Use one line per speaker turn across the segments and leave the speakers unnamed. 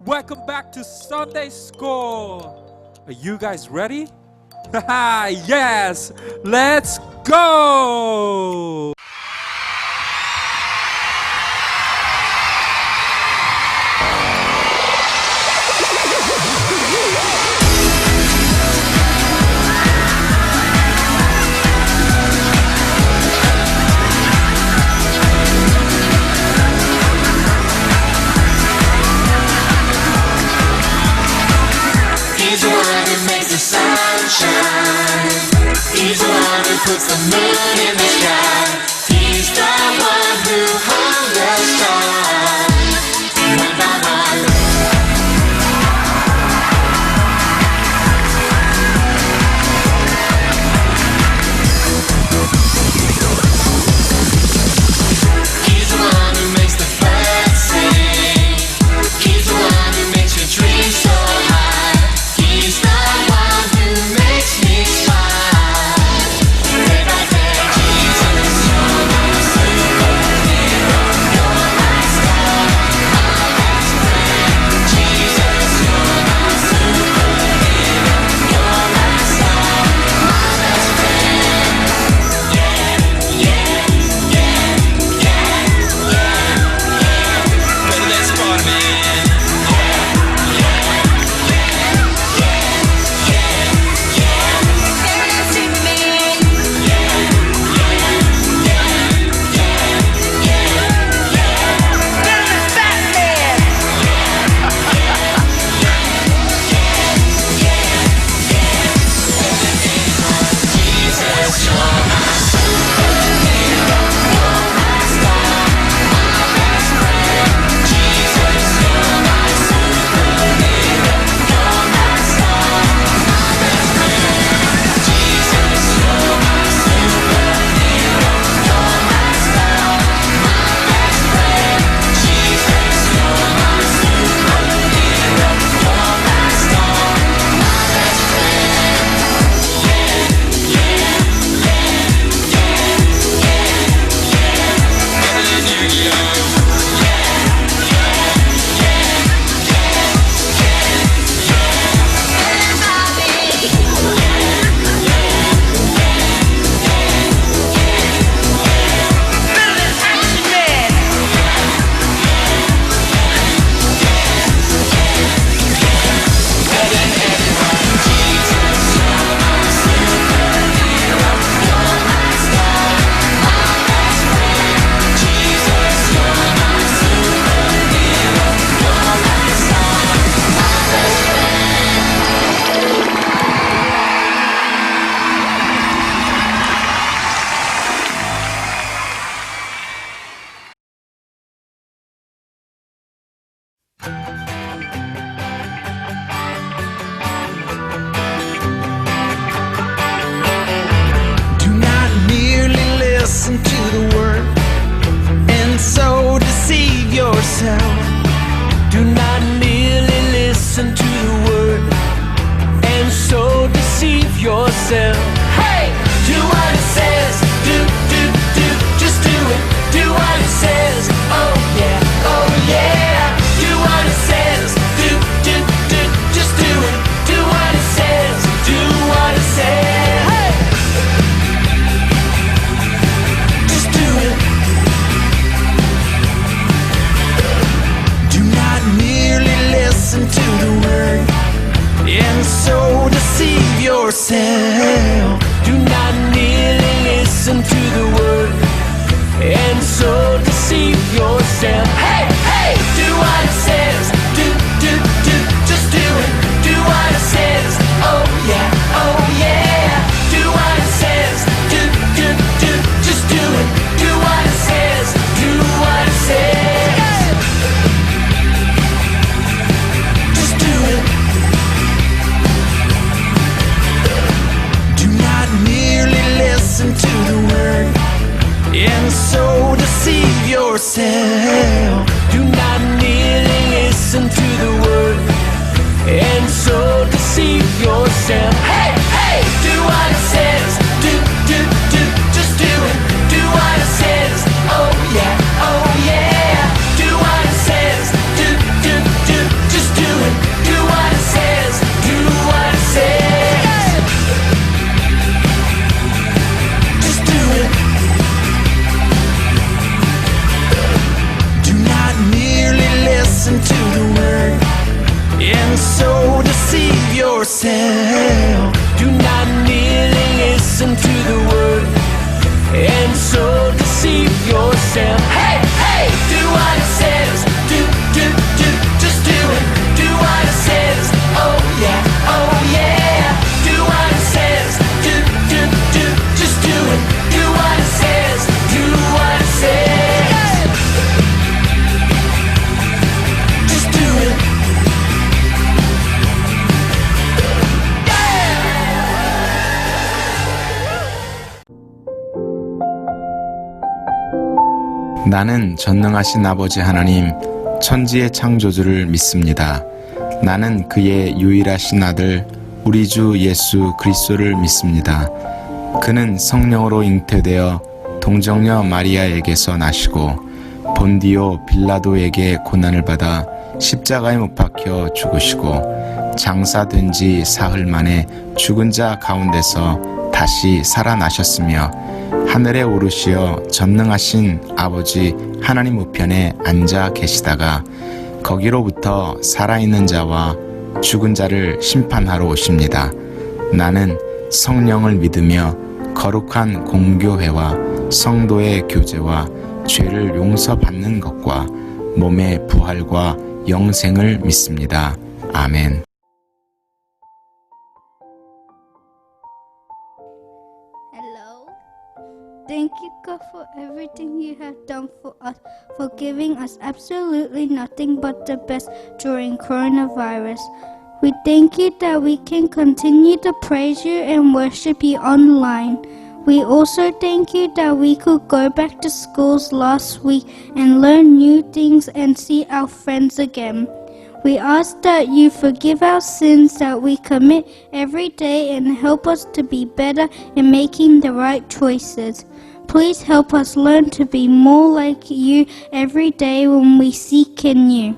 Welcome back to Sunday School. Are you guys ready? Yes, let's go!
He's the one who makes the sun shine. He's the one who puts the moon in the sky. He's the one who hung the star one by one. He's the one who makes the birds sing. He's the one who makes your dreams so high. He's the one who makes me smile. Day by day, Jesus, you're my superhero. You're my star, my best friend. Jesus, you're my superhero. You're my star, my best friend. Yeah, yeah, yeah, yeah, yeah, yeah. Better than Spider-Man.
Do not merely listen to the word and so deceive yourself. Do not merely listen to the word and so deceive yourself. Hey, do what it says. Do, just do it. Do what it says. Oh yeah, oh yeah. Do what it says. Do, just do it. Do what it says. Do what it says. Hey. Just do it. Do not merely listen to the word and so deceive yourself. Do not merely listen to the word and so deceive yourself. Hey, hey, do what it says. Do, just do it. Do what it says. Oh yeah, oh yeah. Do what it says. Do, just do it. Do what it says. Do what it says. Just do it. Do
나는 전능하신 아버지 하나님, 천지의 창조주를 믿습니다. 나는 그의 유일하신 아들, 우리 주 예수 그리스도를 믿습니다. 그는 성령으로 잉태되어 동정녀 마리아에게서 나시고 본디오 빌라도에게 고난을 받아 십자가에 못 박혀 죽으시고 장사된 지 사흘 만에 죽은 자 가운데서 다시 살아나셨으며 하늘에 오르시어 전능하신 아버지 하나님 우편에 앉아 계시다가 거기로부터 살아있는 자와 죽은 자를 심판하러 오십니다. 나는 성령을 믿으며 거룩한 공교회와 성도의 교제와 죄를 용서받는 것과 몸의 부활과 영생을 믿습니다. 아멘.
Hello. Thank you, God, for everything you have done for us, for giving us absolutely nothing but the best during coronavirus. We thank you that we can continue to praise you and worship you online. We also thank you that we could go back to schools last week and learn new things and see our friends again. We ask that you forgive our sins that we commit every day and help us to be better in making the right choices. Please help us learn to be more like you every day when we seek in you.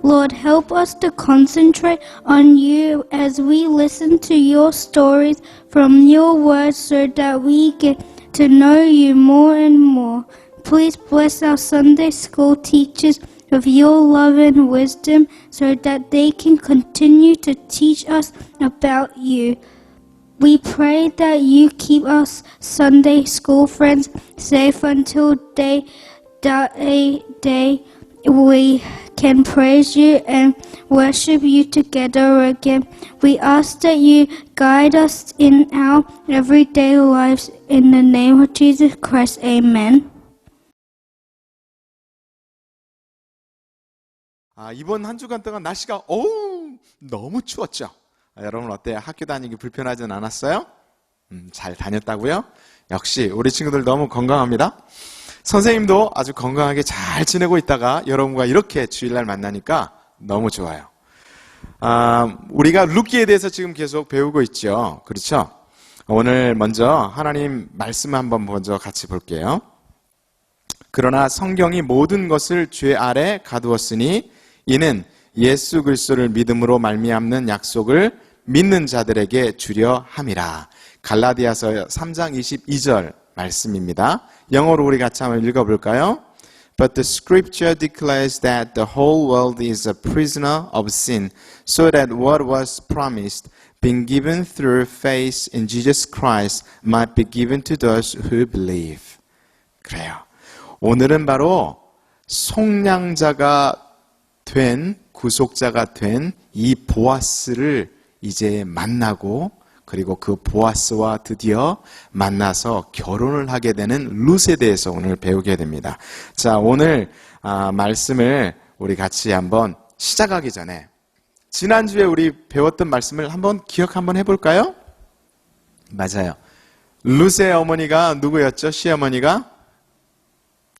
Lord, help us to concentrate on you as we listen to your stories from your words so that we get to know you more and more. Please bless our Sunday school teachers with your love and wisdom so that they can continue to teach us about you. We pray that you keep us Sunday school friends safe until day we can praise you and worship you together again. We ask that you guide us in our everyday lives. In the name of Jesus Christ, amen.
이번 한 주간 동안 날씨가 너무 추웠죠? 여러분 어때요? 학교 다니기 불편하진 않았어요? 잘 다녔다고요? 역시 우리 친구들 너무 건강합니다. 선생님도 아주 건강하게 잘 지내고 있다가 여러분과 이렇게 주일날 만나니까 너무 좋아요. 우리가 룻기에 대해서 지금 계속 배우고 있죠. 그렇죠? 오늘 먼저 하나님 말씀 한번 먼저 같이 볼게요. 그러나 성경이 모든 것을 죄 아래 가두었으니 이는 예수 그리스도를 믿음으로 말미암는 약속을 믿는 자들에게 주려 함이라. 갈라디아서 3장 22절 말씀입니다. 영어로 우리 같이 한번 읽어볼까요? But the scripture declares that the whole world is a prisoner of sin, so that what was promised, being given through faith in Jesus Christ, might be given to those who believe. 그래요. 오늘은 바로 속량자가 된, 구속자가 된 이 보아스를 이제 만나고 그리고 그 보아스와 드디어 만나서 결혼을 하게 되는 룻에 대해서 오늘 배우게 됩니다. 자, 오늘 말씀을 우리 같이 한번 시작하기 전에 지난주에 우리 배웠던 말씀을 한번 기억 한번 해볼까요? 맞아요. 룻의 어머니가 누구였죠? 시어머니가?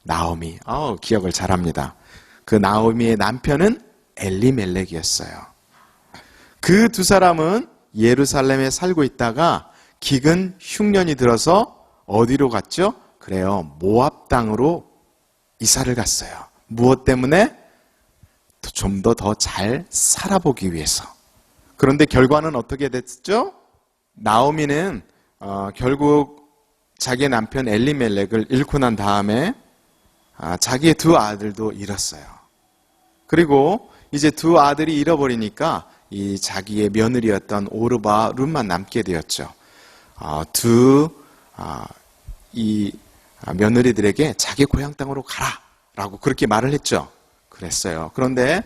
나오미. 기억을 잘합니다. 그 나오미의 남편은 엘리멜렉이었어요. 그 두 사람은 예루살렘에 살고 있다가 기근 흉년이 들어서 어디로 갔죠? 그래요. 모압 땅으로 이사를 갔어요. 무엇 때문에? 좀 더 잘 살아보기 위해서. 그런데 결과는 어떻게 됐죠? 나오미는 결국 자기의 남편 엘리멜렉을 잃고 난 다음에 자기의 두 아들도 잃었어요. 그리고 이제 두 아들이 잃어버리니까 이 자기의 며느리였던 오르바 룻만 남게 되었죠. 이 며느리들에게 자기 고향 땅으로 가라라고 그렇게 말을 했죠. 그랬어요. 그런데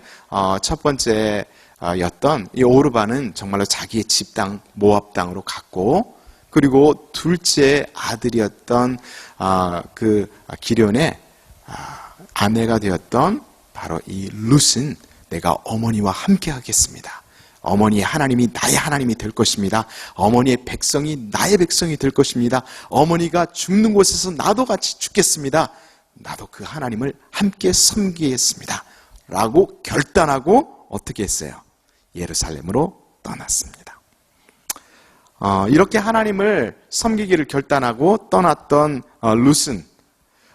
첫 번째 였던 이 오르바는 정말로 자기의 집 땅 모압 땅으로 갔고, 그리고 둘째 아들이었던 그 기련의 아내가 되었던 바로 이 룻은 내가 어머니와 함께 하겠습니다. 어머니의 하나님이 나의 하나님이 될 것입니다. 어머니의 백성이 나의 백성이 될 것입니다. 어머니가 죽는 곳에서 나도 같이 죽겠습니다. 나도 그 하나님을 함께 섬기겠습니다 라고 결단하고 어떻게 했어요? 예루살렘으로 떠났습니다. 이렇게 하나님을 섬기기를 결단하고 떠났던 룻은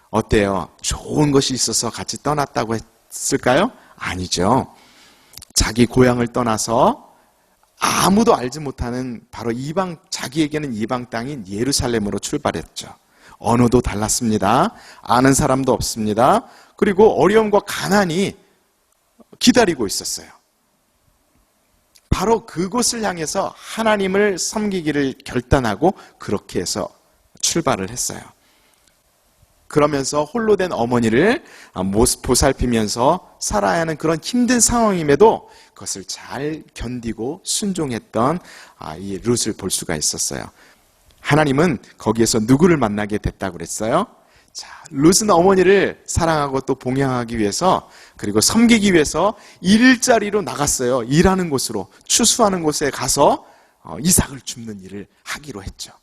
어때요? 좋은 것이 있어서 같이 떠났다고 했을까요? 아니죠. 자기 고향을 떠나서 아무도 알지 못하는 바로 자기에게는 이방 땅인 예루살렘으로 출발했죠. 언어도 달랐습니다. 아는 사람도 없습니다. 그리고 어려움과 가난이 기다리고 있었어요. 바로 그곳을 향해서 하나님을 섬기기를 결단하고 그렇게 해서 출발을 했어요. 그러면서 홀로 된 어머니를 보살피면서 살아야 하는 그런 힘든 상황임에도 그것을 잘 견디고 순종했던 이 룻을 볼 수가 있었어요. 하나님은 거기에서 누구를 만나게 됐다고 그랬어요? 자, 룻은 어머니를 사랑하고 또 봉양하기 위해서 그리고 섬기기 위해서 일자리로 나갔어요. 일하는 곳으로, 추수하는 곳에 가서 이삭을 줍는 일을 하기로 했죠.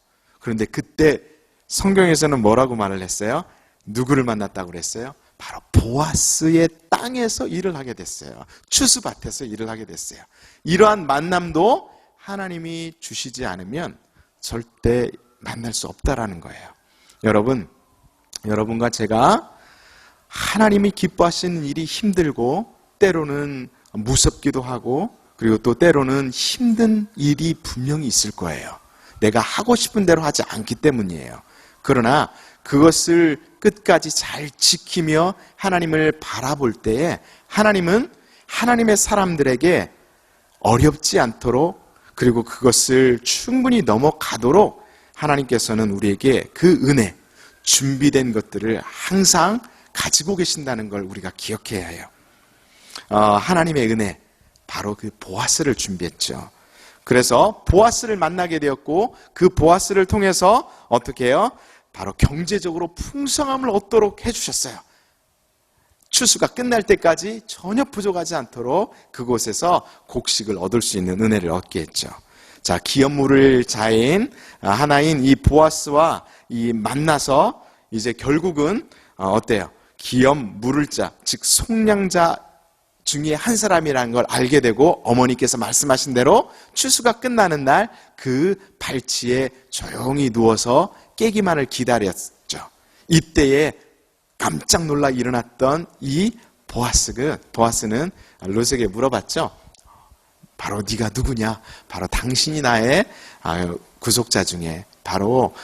그런데 그때 성경에서는 뭐라고 말을 했어요? 누구를 만났다고 그랬어요? 바로 보아스의 땅에서 일을 하게 됐어요. 추수밭에서 일을 하게 됐어요. 이러한 만남도 하나님이 주시지 않으면 절대 만날 수 없다라는 거예요. 여러분과 제가 하나님이 기뻐하시는 일이 힘들고 때로는 무섭기도 하고 그리고 또 때로는 힘든 일이 분명히 있을 거예요. 내가 하고 싶은 대로 하지 않기 때문이에요. 그러나 그것을 끝까지 잘 지키며 하나님을 바라볼 때에 하나님은 하나님의 사람들에게 어렵지 않도록 그리고 그것을 충분히 넘어가도록 하나님께서는 우리에게 그 은혜, 준비된 것들을 항상 가지고 계신다는 걸 우리가 기억해야 해요. 하나님의 은혜, 바로 그 보아스를 준비했죠. 그래서 보아스를 만나게 되었고 그 보아스를 통해서 어떻게 해요? 바로 경제적으로 풍성함을 얻도록 해주셨어요. 추수가 끝날 때까지 전혀 부족하지 않도록 그곳에서 곡식을 얻을 수 있는 은혜를 얻게 했죠. 자, 기업물을 자인 하나인 이 보아스와 이 만나서 이제 결국은 어때요? 기업 물을 자, 즉 속량자 중에 한 사람이라는 걸 알게 되고 어머니께서 말씀하신 대로 추수가 끝나는 날 그 발치에 조용히 누워서 깨기만을 기다렸죠. 이때에 깜짝 놀라 일어났던 이 보아스는 룻에게 물어봤죠. 바로 네가 누구냐? 바로 당신이 나의 구속자 중에 바로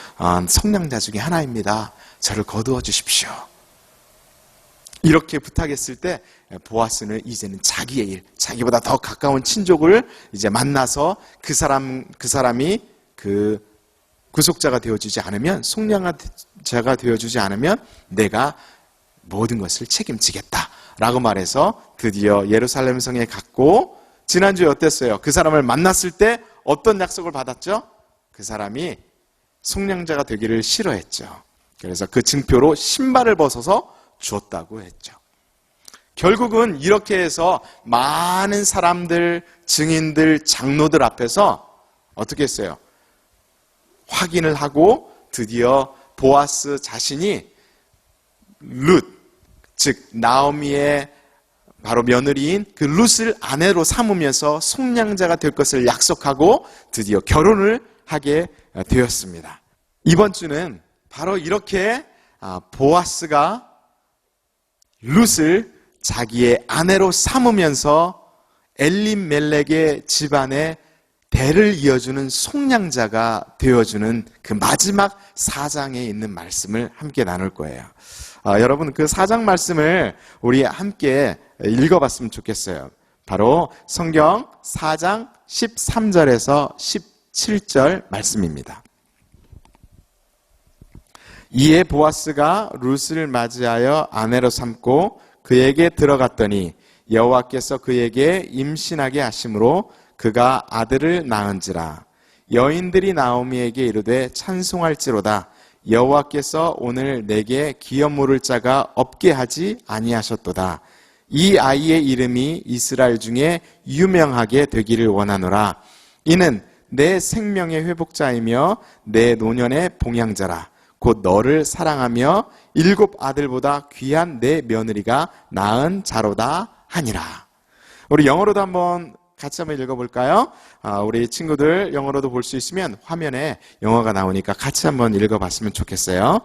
속량자 중에 하나입니다. 저를 거두어 주십시오. 이렇게 부탁했을 때 보아스는 이제는 자기의 일, 자기보다 더 가까운 친족을 이제 만나서 그 사람이 그 구속자가 되어주지 않으면, 속량자가 되어주지 않으면 내가 모든 것을 책임지겠다라고 말해서 드디어 예루살렘 성에 갔고, 지난주에 어땠어요? 그 사람을 만났을 때 어떤 약속을 받았죠? 그 사람이 속량자가 되기를 싫어했죠. 그래서 그 증표로 신발을 벗어서 주었다고 했죠. 결국은 이렇게 해서 많은 사람들, 증인들, 장로들 앞에서 어떻게 했어요? 확인을 하고 드디어 보아스 자신이 룻, 즉 나오미의 바로 며느리인 그 룻을 아내로 삼으면서 속량자가 될 것을 약속하고 드디어 결혼을 하게 되었습니다. 이번 주는 바로 이렇게 보아스가 룻을 자기의 아내로 삼으면서 엘림멜렉의 집안에 대를 이어주는 속량자가 되어주는 그 마지막 4장에 있는 말씀을 함께 나눌 거예요. 여러분, 그 4장 말씀을 우리 함께 읽어봤으면 좋겠어요. 바로 성경 4장 13절에서 17절 말씀입니다. 이에 보아스가 룻을 맞이하여 아내로 삼고 그에게 들어갔더니 여호와께서 그에게 임신하게 하심으로 그가 아들을 낳은지라. 여인들이 나오미에게 이르되 찬송할지로다. 여호와께서 오늘 내게 기업 물을 자가 없게 하지 아니하셨도다. 이 아이의 이름이 이스라엘 중에 유명하게 되기를 원하노라. 이는 내 생명의 회복자이며 내 노년의 봉양자라. 곧 너를 사랑하며 7 아들보다 귀한 내 며느리가 낳은 자로다 하니라. 우리 영어로도 한번 같이 한번 읽어볼까요? 우리 친구들 영어로도 볼 수 있으면 화면에 영어가 나오니까 같이 한번 읽어봤으면 좋겠어요.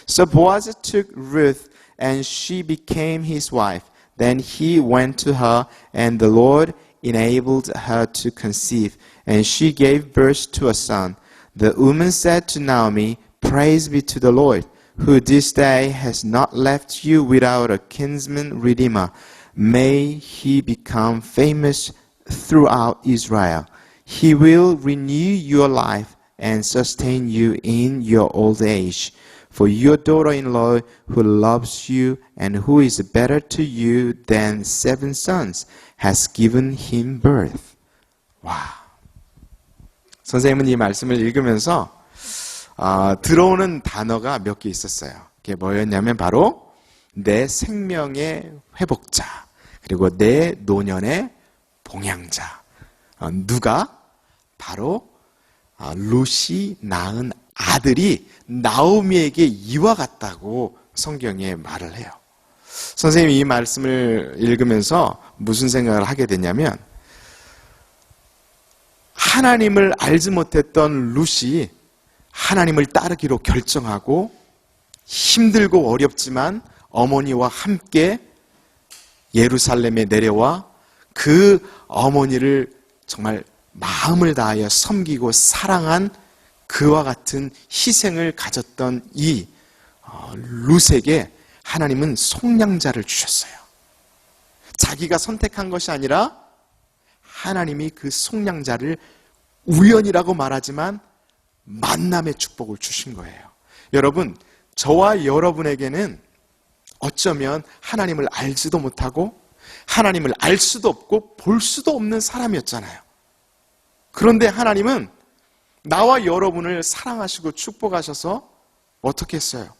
So Boaz took Ruth and she became his wife. Then he went to her and the Lord enabled her to conceive and she gave birth to a son. The woman said to Naomi, Praise be to the Lord, who this day has not left you without a kinsman redeemer. May he become famous throughout Israel. He will renew your life and sustain you in your old age. For your daughter-in-law who loves you and who is better to you than 7 sons has given him birth. 와. 선생님은 이 말씀을 읽으면서 들어오는 단어가 몇 개 있었어요. 그게 뭐였냐면 바로 내 생명의 회복자, 그리고 내 노년의 봉양자. 누가? 바로 룻이 낳은 아들이 나오미에게 이와 같다고 성경에 말을 해요. 선생님이 이 말씀을 읽으면서 무슨 생각을 하게 됐냐면 하나님을 알지 못했던 룻이 하나님을 따르기로 결정하고 힘들고 어렵지만 어머니와 함께 예루살렘에 내려와 그 어머니를 정말 마음을 다하여 섬기고 사랑한 그와 같은 희생을 가졌던 이 룻에게 하나님은 속량자를 주셨어요. 자기가 선택한 것이 아니라 하나님이 그 속량자를 우연이라고 말하지만 만남의 축복을 주신 거예요. 여러분, 저와 여러분에게는 어쩌면 하나님을 알지도 못하고 하나님을 알 수도 없고 볼 수도 없는 사람이었잖아요. 그런데 하나님은 나와 여러분을 사랑하시고 축복하셔서 어떻게 했어요?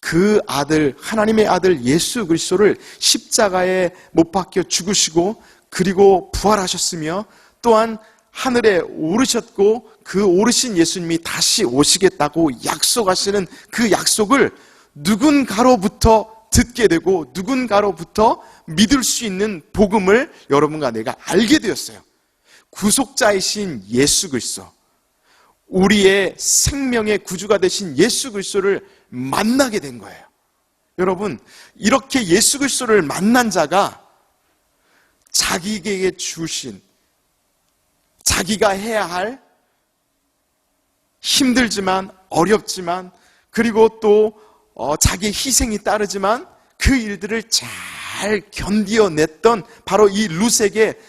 그 아들, 하나님의 아들 예수 그리스도를 십자가에 못 박혀 죽으시고 그리고 부활하셨으며 또한 하늘에 오르셨고 그 오르신 예수님이 다시 오시겠다고 약속하시는 그 약속을 누군가로부터 듣게 되고 누군가로부터 믿을 수 있는 복음을 여러분과 내가 알게 되었어요. 구속자이신 예수 그리스도, 우리의 생명의 구주가 되신 예수 그리스도를 만나게 된 거예요. 여러분, 이렇게 예수 그리스도를 만난 자가 자기에게 주신, 자기가 해야 할 힘들지만 어렵지만 그리고 또 자기의 희생이 따르지만 그 일들을 잘 견디어냈던 바로 이 룻에게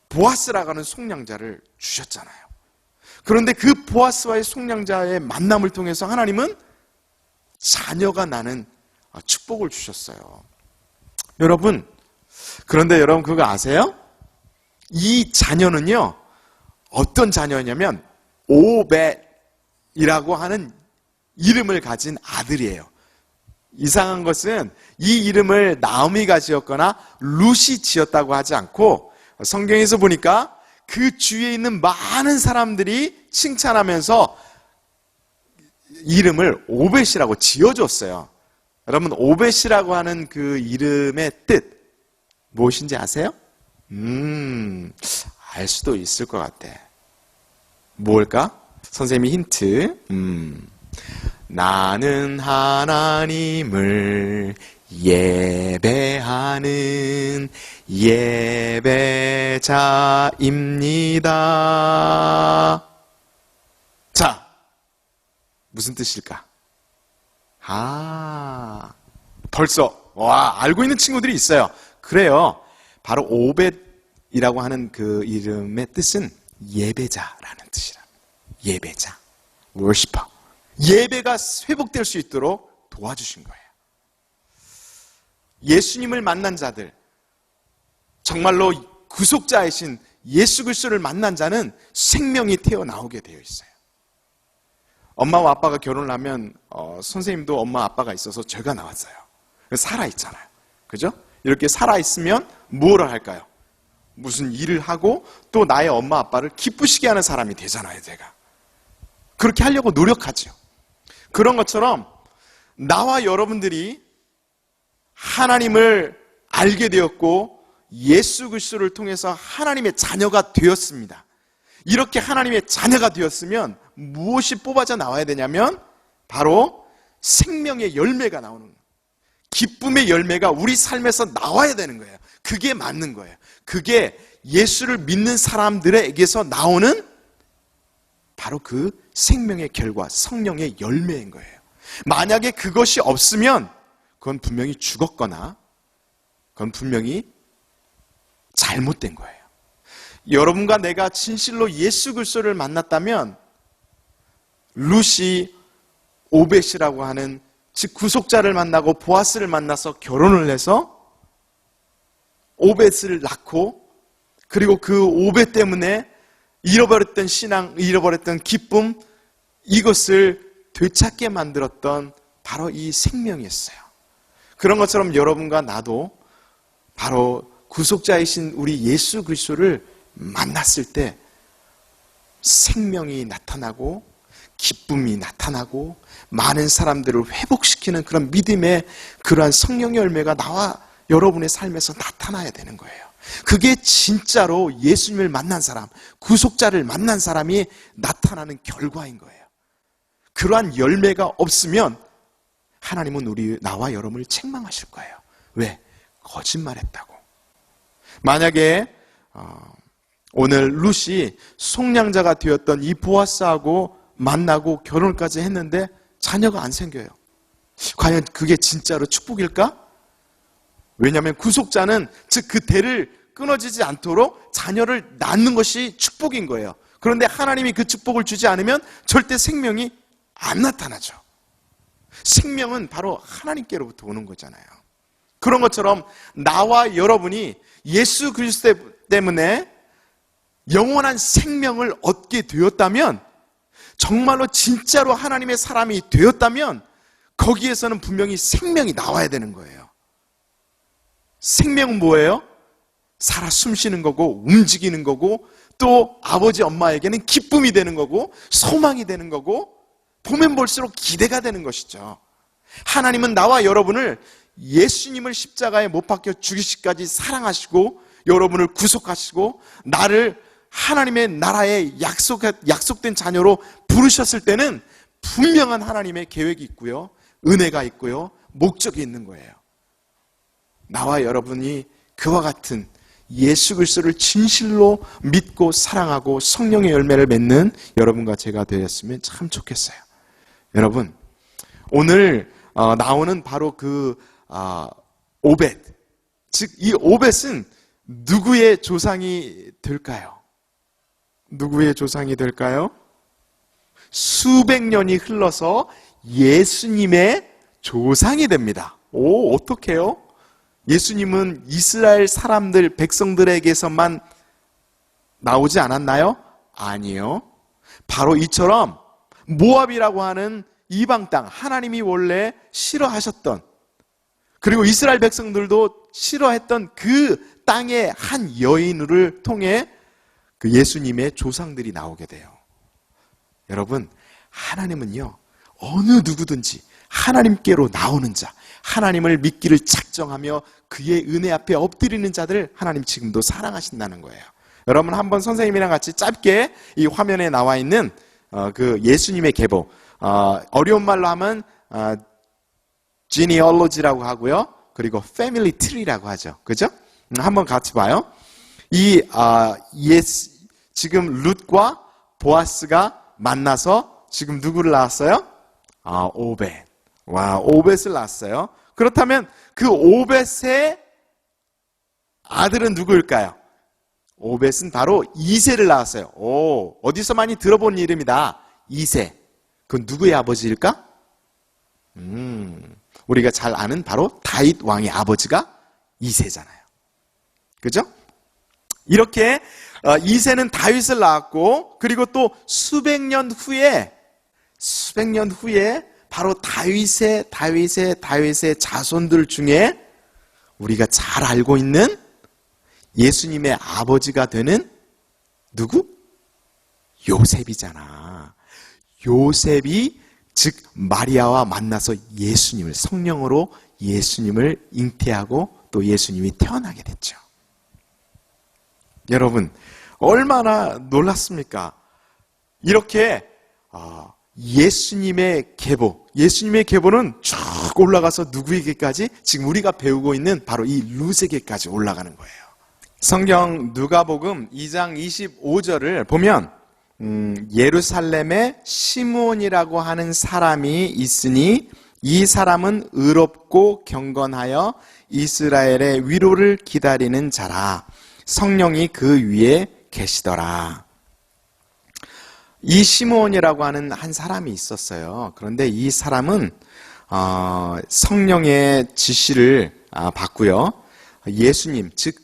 보아스라고 하는 속량자를 주셨잖아요. 그런데 그 보아스와의 속량자의 만남을 통해서 하나님은 자녀가 나는 축복을 주셨어요. 여러분, 그런데 여러분 그거 아세요? 이 자녀는요, 어떤 자녀냐면 오벳이라고 하는 이름을 가진 아들이에요. 이상한 것은 이 이름을 나오미가 지었거나 룻이 지었다고 하지 않고 성경에서 보니까 그 주위에 있는 많은 사람들이 칭찬하면서 이름을 오벳이라고 지어줬어요. 여러분, 오벳이라고 하는 그 이름의 뜻 무엇인지 아세요? 알 수도 있을 것 같아. 뭘까? 선생님이 힌트. 나는 하나님을 예배하는 예배자입니다. 자, 무슨 뜻일까? 벌써 알고 있는 친구들이 있어요. 그래요. 바로 오벳이라고 하는 그 이름의 뜻은 예배자라는 뜻이랍니다. 예배자, worshiper. 예배가 회복될 수 있도록 도와주신 거예요. 예수님을 만난 자들, 정말로 구속자이신 예수 그리스도를 만난 자는 생명이 태어나오게 되어 있어요. 엄마와 아빠가 결혼을 하면 선생님도 엄마 아빠가 있어서 죄가 나왔어요. 살아있잖아요. 그죠? 이렇게 살아있으면 무엇을 할까요? 무슨 일을 하고 또 나의 엄마 아빠를 기쁘시게 하는 사람이 되잖아요. 제가 그렇게 하려고 노력하죠. 그런 것처럼 나와 여러분들이 하나님을 알게 되었고 예수 그리스도를 통해서 하나님의 자녀가 되었습니다. 이렇게 하나님의 자녀가 되었으면 무엇이 뽑아져 나와야 되냐면 바로 생명의 열매가 나오는 거예요. 기쁨의 열매가 우리 삶에서 나와야 되는 거예요. 그게 맞는 거예요. 그게 예수를 믿는 사람들에게서 나오는 바로 그 생명의 결과, 성령의 열매인 거예요. 만약에 그것이 없으면 그건 분명히 죽었거나 그건 분명히 잘못된 거예요. 여러분과 내가 진실로 예수 그리스도를 만났다면 룻이 오벳이라고 하는 즉 구속자를 만나고 보아스를 만나서 결혼을 해서 오벳을 낳고 그리고 그 오벳 때문에 잃어버렸던 신앙, 잃어버렸던 기쁨 이것을 되찾게 만들었던 바로 이 생명이었어요. 그런 것처럼 여러분과 나도 바로 구속자이신 우리 예수 그리스도를 만났을 때 생명이 나타나고 기쁨이 나타나고 많은 사람들을 회복시키는 그런 믿음의 그러한 성령의 열매가 나와 여러분의 삶에서 나타나야 되는 거예요. 그게 진짜로 예수님을 만난 사람, 구속자를 만난 사람이 나타나는 결과인 거예요. 그러한 열매가 없으면 하나님은 나와 여러분을 책망하실 거예요. 왜? 거짓말했다고. 만약에 오늘 룻이 속량자가 되었던 이 보아스하고 만나고 결혼까지 했는데 자녀가 안 생겨요. 과연 그게 진짜로 축복일까? 왜냐하면 구속자는 즉 그 대를 끊어지지 않도록 자녀를 낳는 것이 축복인 거예요. 그런데 하나님이 그 축복을 주지 않으면 절대 생명이 안 나타나죠. 생명은 바로 하나님께로부터 오는 거잖아요. 그런 것처럼 나와 여러분이 예수 그리스도 때문에 영원한 생명을 얻게 되었다면, 정말로 진짜로 하나님의 사람이 되었다면 거기에서는 분명히 생명이 나와야 되는 거예요. 생명은 뭐예요? 살아 숨쉬는 거고 움직이는 거고 또 아버지 엄마에게는 기쁨이 되는 거고 소망이 되는 거고 보면 볼수록 기대가 되는 것이죠. 하나님은 나와 여러분을 예수님을 십자가에 못 박혀 죽이시기까지 사랑하시고 여러분을 구속하시고 나를 하나님의 나라에 약속된 자녀로 부르셨을 때는 분명한 하나님의 계획이 있고요, 은혜가 있고요, 목적이 있는 거예요. 나와 여러분이 그와 같은 예수 그리스도를 진실로 믿고 사랑하고 성령의 열매를 맺는 여러분과 제가 되었으면 참 좋겠어요. 여러분, 오늘 나오는 바로 그 오벳, 즉 이 오벳은 누구의 조상이 될까요? 누구의 조상이 될까요? 수백 년이 흘러서 예수님의 조상이 됩니다. 오, 어떡해요? 예수님은 이스라엘 사람들, 백성들에게서만 나오지 않았나요? 아니요. 바로 이처럼 모압이라고 하는 이방 땅, 하나님이 원래 싫어하셨던, 그리고 이스라엘 백성들도 싫어했던 그 땅의 한 여인을 통해 그 예수님의 조상들이 나오게 돼요. 여러분, 하나님은요, 어느 누구든지 하나님께로 나오는 자, 하나님을 믿기를 작정하며 그의 은혜 앞에 엎드리는 자들을 하나님 지금도 사랑하신다는 거예요. 여러분, 한번 선생님이랑 같이 짧게 이 화면에 나와 있는 그 예수님의 계보, 어려운 말로 하면 genealogy라고 하고요, 그리고 family tree라고 하죠. 그죠? 한번 같이 봐요. 지금 룻과 보아스가 만나서 지금 누구를 낳았어요? 오벳. 와, 오벳을 낳았어요. 그렇다면 그 오벳의 아들은 누구일까요? 오벳은 바로 이새를 낳았어요. 오, 어디서 많이 들어본 이름이다. 이새. 그건 누구의 아버지일까? 우리가 잘 아는 바로 다윗 왕의 아버지가 이새잖아요. 그죠? 이렇게 이새는 다윗을 낳았고, 그리고 또 수백 년 후에 바로 다윗의 자손들 중에 우리가 잘 알고 있는 예수님의 아버지가 되는 누구? 요셉이잖아. 요셉이 즉 마리아와 만나서 예수님을, 성령으로 예수님을 잉태하고 또 예수님이 태어나게 됐죠. 여러분 얼마나 놀랐습니까? 이렇게 예수님의 계보는 쭉 올라가서 누구에게까지? 지금 우리가 배우고 있는 바로 이 룻에게까지 올라가는 거예요. 성경 누가복음 2장 25절을 보면 예루살렘에 시므온이라고 하는 사람이 있으니 이 사람은 의롭고 경건하여 이스라엘의 위로를 기다리는 자라. 성령이 그 위에 계시더라. 이 시므온이라고 하는 한 사람이 있었어요. 그런데 이 사람은 성령의 지시를 받고요. 예수님, 즉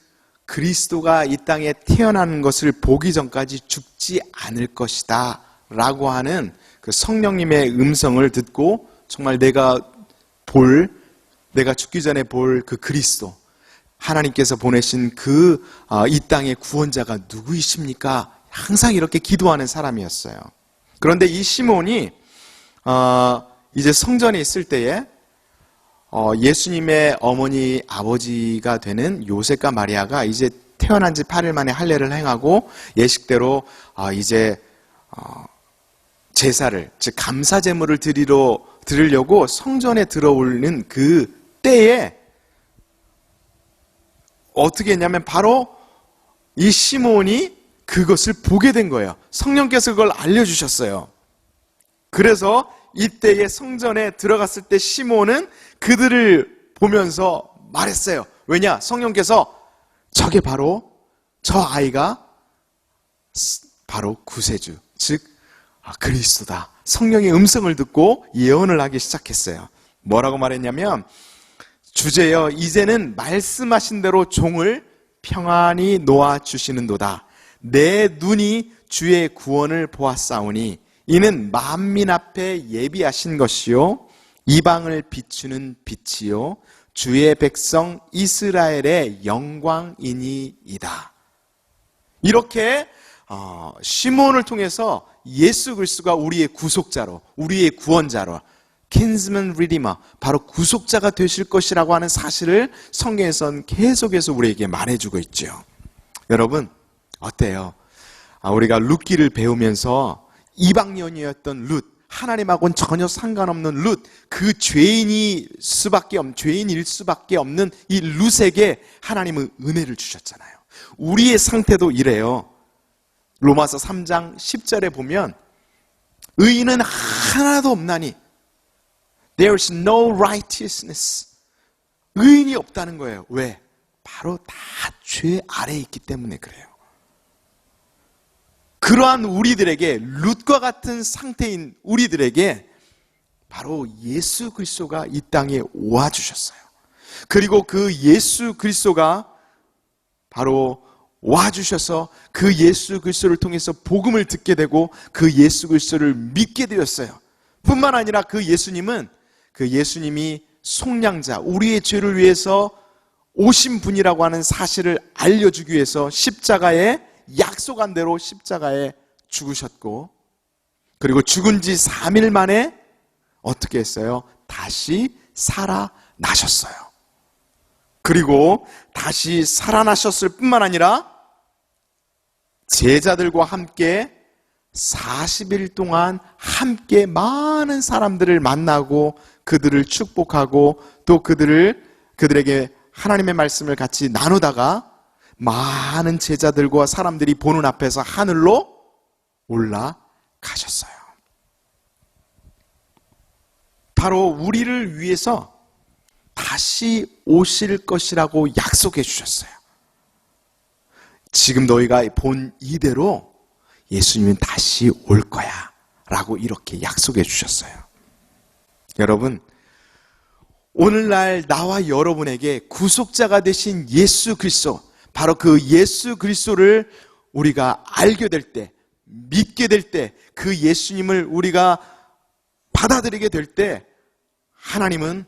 그리스도가 이 땅에 태어나는 것을 보기 전까지 죽지 않을 것이다 라고 하는 그 성령님의 음성을 듣고 정말 내가 죽기 전에 볼 그 그리스도, 하나님께서 보내신 그 이 땅의 구원자가 누구이십니까? 항상 이렇게 기도하는 사람이었어요. 그런데 이 시몬이 이제 성전에 있을 때에 예수님의 어머니 아버지가 되는 요셉과 마리아가 이제 태어난 지 8일 만에 할례를 행하고 예식대로 이제 제사를, 즉 감사 제물을 드리려고 성전에 들어오는 그 때에 어떻게 했냐면 바로 이 시몬이 그것을 보게 된 거예요. 성령께서 그걸 알려주셨어요. 그래서 이때에 성전에 들어갔을 때 시몬은 그들을 보면서 말했어요. 왜냐? 성령께서 저게 바로 저 아이가 바로 구세주, 즉 그리스도다. 성령의 음성을 듣고 예언을 하기 시작했어요. 뭐라고 말했냐면 주제여 이제는 말씀하신 대로 종을 평안히 놓아주시는도다. 내 눈이 주의 구원을 보았사오니 이는 만민 앞에 예비하신 것이요 이방을 비추는 빛이요 주의 백성 이스라엘의 영광이니이다. 이렇게 시몬을 통해서 예수 그리스도가 우리의 구속자로, 우리의 구원자로, kinsman redeemer, 바로 구속자가 되실 것이라고 하는 사실을 성경에서는 계속해서 우리에게 말해주고 있죠. 여러분 어때요? 우리가 룻기를 배우면서 이방년이었던 룻, 하나님하고는 전혀 상관없는 룻, 그 죄인일 수밖에 없는 이 룻에게 하나님은 은혜를 주셨잖아요. 우리의 상태도 이래요. 로마서 3장 10절에 보면 의인은 하나도 없나니 There is no righteousness. 의인이 없다는 거예요. 왜? 바로 다 죄 아래에 있기 때문에 그래요. 그러한 우리들에게, 룻과 같은 상태인 우리들에게 바로 예수 그리스도가 이 땅에 와 주셨어요. 그리고 그 예수 그리스도가 바로 와 주셔서 그 예수 그리스도를 통해서 복음을 듣게 되고 그 예수 그리스도를 믿게 되었어요. 뿐만 아니라 그 예수님이 속량자, 우리의 죄를 위해서 오신 분이라고 하는 사실을 알려주기 위해서 십자가에, 약속한 대로 십자가에 죽으셨고, 그리고 죽은 지 3일 만에 어떻게 했어요? 다시 살아나셨어요. 그리고 다시 살아나셨을 뿐만 아니라 제자들과 함께 40일 동안 함께 많은 사람들을 만나고 그들을 축복하고 또 그들에게 하나님의 말씀을 같이 나누다가 많은 제자들과 사람들이 보는 앞에서 하늘로 올라가셨어요. 바로 우리를 위해서 다시 오실 것이라고 약속해 주셨어요. 지금 너희가 본 이대로 예수님은 다시 올 거야 라고 이렇게 약속해 주셨어요. 여러분, 오늘날 나와 여러분에게 구속자가 되신 예수 그리스도, 바로 그 예수 그리스도를 우리가 알게 될 때, 믿게 될 때, 그 예수님을 우리가 받아들이게 될 때 하나님은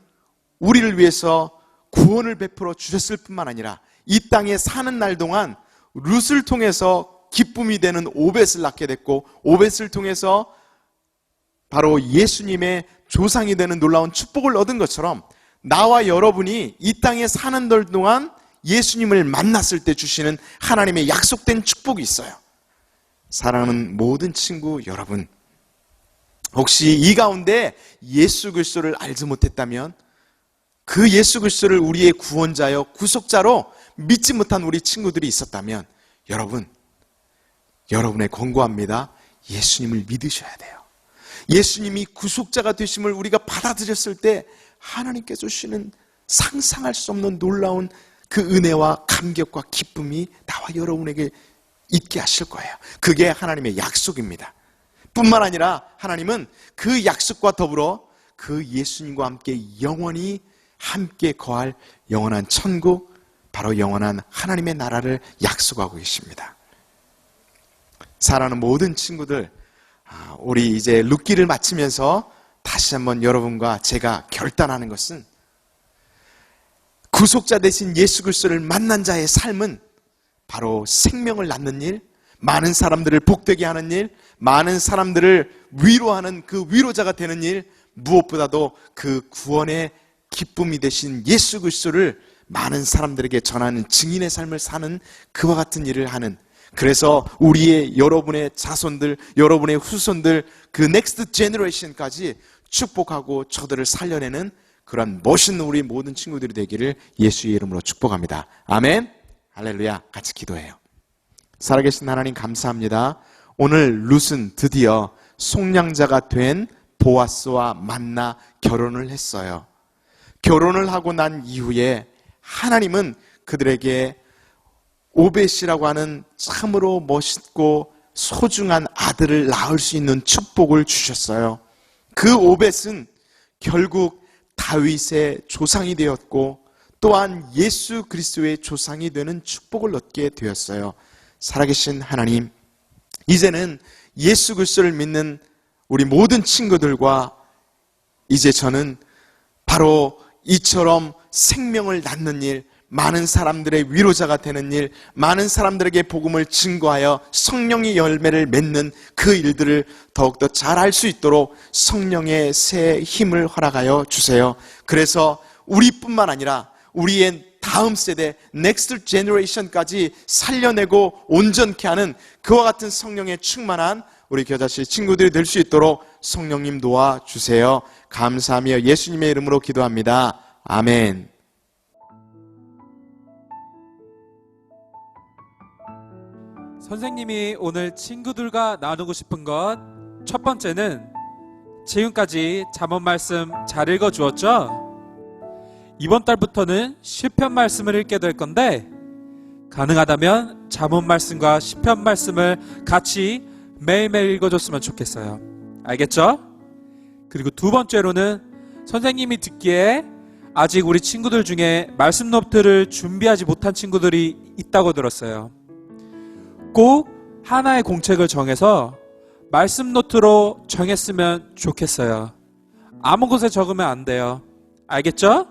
우리를 위해서 구원을 베풀어 주셨을 뿐만 아니라 이 땅에 사는 날 동안 룻을 통해서 기쁨이 되는 오벳을 낳게 됐고, 오벳을 통해서 바로 예수님의 조상이 되는 놀라운 축복을 얻은 것처럼 나와 여러분이 이 땅에 사는 들 동안 예수님을 만났을 때 주시는 하나님의 약속된 축복이 있어요. 사랑하는 모든 친구 여러분, 혹시 이 가운데 예수 그리스도를 알지 못했다면, 그 예수 그리스도를 우리의 구원자여 구속자로 믿지 못한 우리 친구들이 있었다면, 여러분의 권고합니다. 예수님을 믿으셔야 돼요. 예수님이 구속자가 되심을 우리가 받아들였을 때 하나님께서 주시는 상상할 수 없는 놀라운 그 은혜와 감격과 기쁨이 나와 여러분에게 있게 하실 거예요. 그게 하나님의 약속입니다. 뿐만 아니라 하나님은 그 약속과 더불어 그 예수님과 함께 영원히 함께 거할 영원한 천국, 바로 영원한 하나님의 나라를 약속하고 계십니다. 사랑하는 모든 친구들, 우리 이제 룻기를 마치면서 다시 한번 여러분과 제가 결단하는 것은, 구속자 되신 예수 그리스도를 만난 자의 삶은 바로 생명을 낳는 일, 많은 사람들을 복되게 하는 일, 많은 사람들을 위로하는 그 위로자가 되는 일, 무엇보다도 그 구원의 기쁨이 되신 예수 그리스도를 많은 사람들에게 전하는 증인의 삶을 사는 그와 같은 일을 하는, 그래서 우리의 여러분의 자손들, 여러분의 후손들, 그 넥스트 제너레이션까지 축복하고 저들을 살려내는 그런 멋있는 우리 모든 친구들이 되기를 예수의 이름으로 축복합니다. 아멘. 할렐루야. 같이 기도해요. 살아계신 하나님 감사합니다. 오늘 룻은 드디어 속량자가 된 보아스와 만나 결혼을 했어요. 결혼을 하고 난 이후에 하나님은 그들에게 오벳이라고 하는 참으로 멋있고 소중한 아들을 낳을 수 있는 축복을 주셨어요. 그 오벳은 결국 다윗의 조상이 되었고 또한 예수 그리스도의 조상이 되는 축복을 얻게 되었어요. 살아계신 하나님, 이제는 예수 그리스도를 믿는 우리 모든 친구들과 이제 저는 바로 이처럼 생명을 낳는 일, 많은 사람들의 위로자가 되는 일, 많은 사람들에게 복음을 증거하여 성령의 열매를 맺는 그 일들을 더욱더 잘 할 수 있도록 성령의 새 힘을 허락하여 주세요. 그래서 우리뿐만 아니라 우리의 다음 세대, 넥스트 제너레이션까지 살려내고 온전케 하는 그와 같은 성령의 충만한 우리 겨자씨 친구들이 될 수 있도록 성령님 도와주세요. 감사하며 예수님의 이름으로 기도합니다. 아멘.
선생님이 오늘 친구들과 나누고 싶은 것, 첫 번째는 지금까지 잠언 말씀 잘 읽어 주었죠? 이번 달부터는 시편 말씀을 읽게 될 건데, 가능하다면 잠언 말씀과 시편 말씀을 같이 매일매일 읽어줬으면 좋겠어요. 알겠죠? 그리고 두 번째로는 선생님이 듣기에 아직 우리 친구들 중에 말씀 노트를 준비하지 못한 친구들이 있다고 들었어요. 꼭 하나의 공책을 정해서 말씀 노트로 정했으면 좋겠어요. 아무 곳에 적으면 안 돼요. 알겠죠?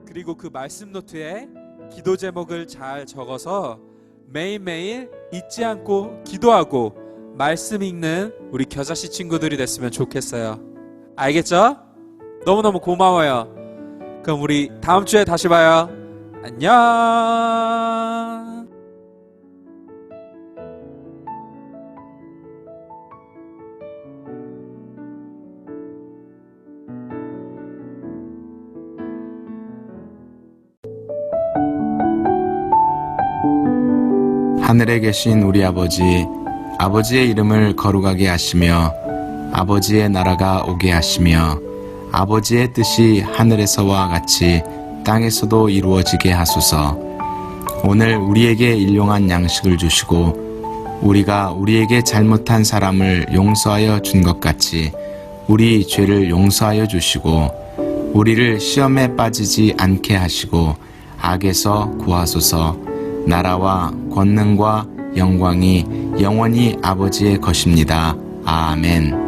그리고 그 말씀 노트에 기도 제목을 잘 적어서 매일매일 잊지 않고 기도하고 말씀 읽는 우리 겨자씨 친구들이 됐으면 좋겠어요. 알겠죠? 너무너무 고마워요. 그럼 우리 다음 주에 다시 봐요. 안녕.
하늘에 계신 우리 아버지, 아버지의 이름을 거룩하게 하시며 아버지의 나라가 오게 하시며 아버지의 뜻이 하늘에서와 같이 땅에서도 이루어지게 하소서. 오늘 우리에게 일용할 양식을 주시고 우리가 우리에게 잘못한 사람을 용서하여 준 것 같이 우리 죄를 용서하여 주시고 우리를 시험에 빠지지 않게 하시고 악에서 구하소서. 나라와 권능과 영광이 영원히 아버지의 것입니다. 아멘.